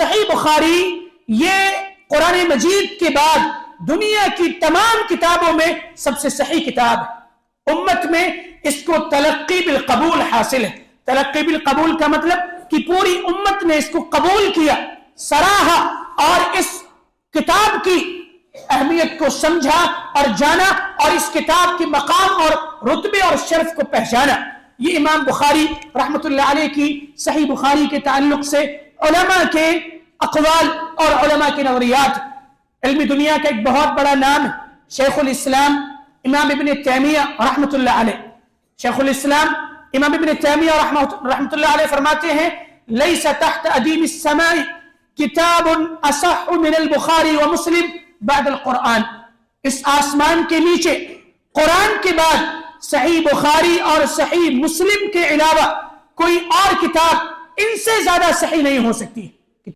सही बुखारी ये कुरान मजीद के बाद दुनिया की तमाम किताबों में सबसे सही किताब है। उम्मत में इसको तलक्की बिल कबूल हासिल है। तलक्की बिल कबूल का मतलब कि पूरी उम्मत ने इसको कबूल किया, सराहा और इस किताब की अहमियत को समझा और जाना और इस किताब के मकाम और रुतबे और शर्फ को पहचाना। ये इमाम बुखारी रहमतुल्लाह अलैह की सही बुखारी के ताल्लुक से उलमा के अक़वाल और उलमा के नज़रियात। इल्मी दुनिया का एक बहुत बड़ा नाम है शेखुल इस्लाम इमाम इब्न तैमिया रहमतुल्लाह अलैह। शेखुल इस्लाम इमाम इब्न तैमिया रहमतुल्लाह अलैह फरमाते हैं, लैसा तहत अदीम अस्समाई किताबुन असह मिनल बुखारी व मुस्लिम बादल कुरान। इस आसमान के नीचे कुरान के बाद सही बुखारी और सही मुस्लिम के अलावा कोई और किताब इनसे ज्यादा सही नहीं हो सकती।